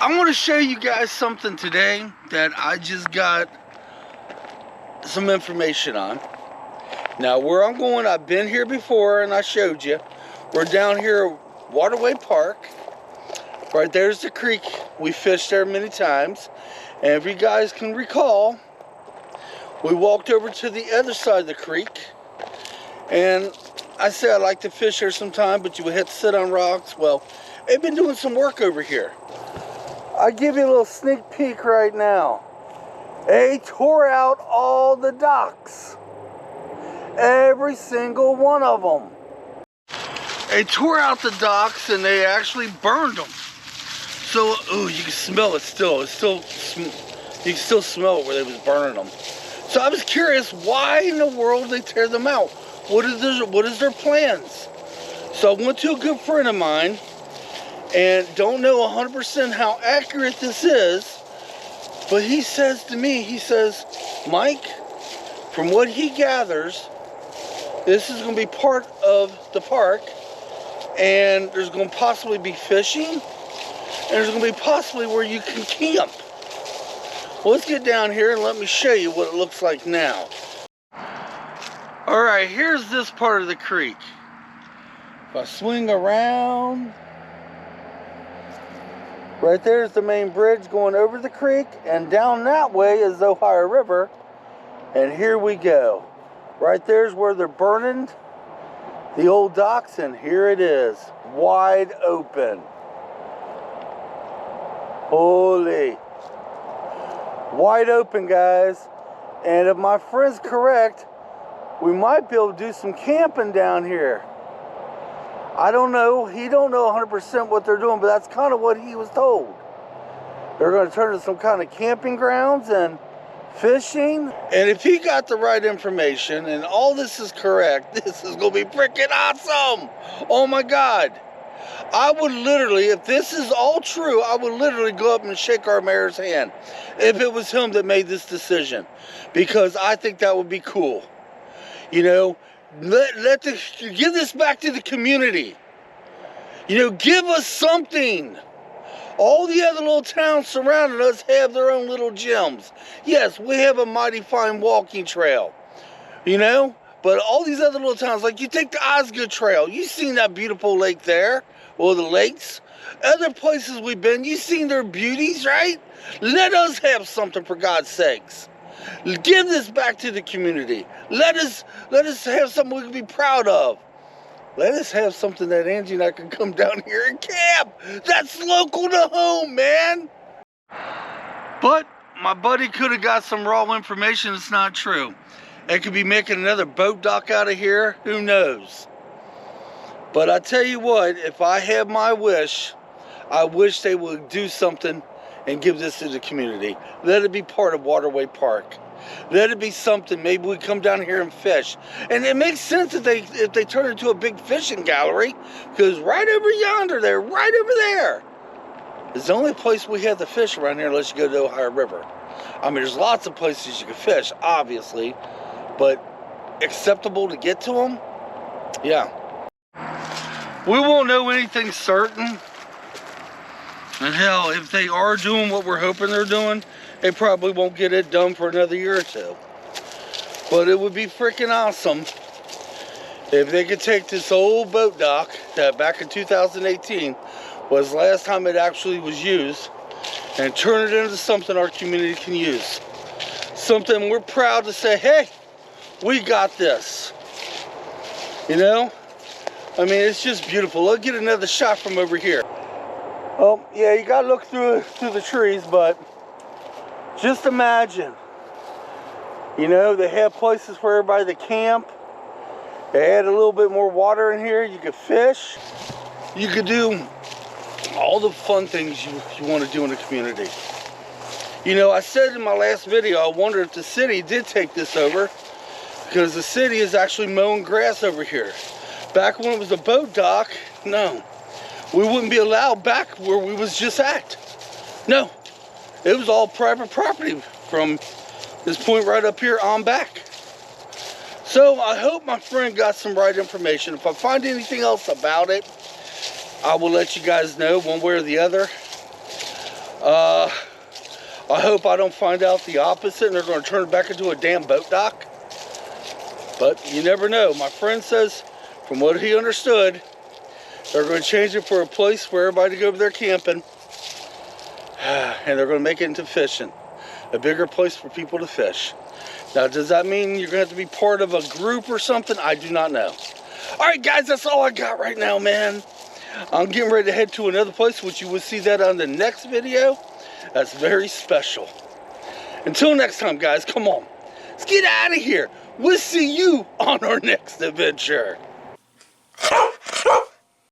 I want to show you guys something today that I just got some information on. Now, where I'm going, I've been here before and I showed you. We're down here at Waterway Park. Right there's the creek. We fished there many times. And if you guys can recall, we walked over to the other side of the creek. And I said I'd like to fish here sometime, but you would have to sit on rocks. Well, they've been doing some work over here. I'll give you a little sneak peek right now. They tore out all the docks. Every single one of them. They tore out the docks and they actually burned them. So, ooh, you can smell it still. You can still smell it where they was burning them. So I was curious, why in the world they tear them out? What is their plans? So I went to a good friend of mine, and don't know 100% how accurate this is, but he says to me, he says, Mike, from what he gathers, this is going to be part of the park, and there's going to possibly be fishing, and there's going to be possibly where you can camp. Well, let's get down here and let me show you what it looks like now. Alright, here's this part of the creek. If I swing around, right there's the main bridge going over the creek, and down that way is the Ohio River, and here we go. Right there's where they're burning the old docks, and here it is, wide open. Holy. Wide open, guys. And if my friend's correct, we might be able to do some camping down here. I don't know. He don't know 100% what they're doing, but that's kind of what he was told. They're going to turn to some kind of camping grounds and fishing. And if he got the right information and all this is correct, this is going to be freaking awesome. Oh my God. I would literally, if this is all true, I would literally go up and shake our mayor's hand if it was him that made this decision, because I think that would be cool. You know, give this back to the community. You know, give us something. All the other little towns surrounding us have their own little gems. Yes, we have a mighty fine walking trail, you know, but all these other little towns, like you take the Osgood Trail, you've seen that beautiful lake there, or the lakes. Other places we've been, you've seen their beauties, right? Let us have something, for God's sakes. Give this back to the community. Let us have something we can be proud of. Let us have something that Angie and I can come down here and camp. That's local to home, man. But my buddy could have got some raw information that's not true. They could be making another boat dock out of here. Who knows? But I tell you what, if I have my wish, I wish they would do something and give this to the community. Let it be part of Waterway Park. Let it be something. Maybe we come down here and fish. And it makes sense if they turn it into a big fishing gallery, because right over yonder there, right over there, is the only place we have to fish around here unless you go to the Ohio River. I mean, there's lots of places you can fish, obviously, but acceptable to get to them? Yeah. We won't know anything certain. And hell, if they are doing what we're hoping they're doing, they probably won't get it done for another year or two. But it would be freaking awesome if they could take this old boat dock that back in 2018 was the last time it actually was used, and turn it into something our community can use. Something we're proud to say, hey, we got this. You know? I mean, it's just beautiful. Let's get another shot from over here. Oh, yeah, you gotta look through the trees, but just imagine, you know, they have places for everybody to camp. They add a little bit more water in here. You could fish. You could do all the fun things you want to do in the community. You know, I said in my last video, I wonder if the city did take this over, because the city is actually mowing grass over here. Back when it was a boat dock, no. We wouldn't be allowed back where we was just at. No. It was all private property from this point right up here on back. So I hope my friend got some right information. If I find anything else about it, I will let you guys know one way or the other. I hope I don't find out the opposite and they're going to turn it back into a damn boat dock. But you never know. My friend says, from what he understood, they're going to change it for a place for everybody to go over there camping. And they're going to make it into fishing. A bigger place for people to fish. Now, does that mean you're going to have to be part of a group or something? I do not know. Alright guys, that's all I got right now, man. I'm getting ready to head to another place, which you will see that on the next video. That's very special. Until next time, guys, come on. Let's get out of here. We'll see you on our next adventure.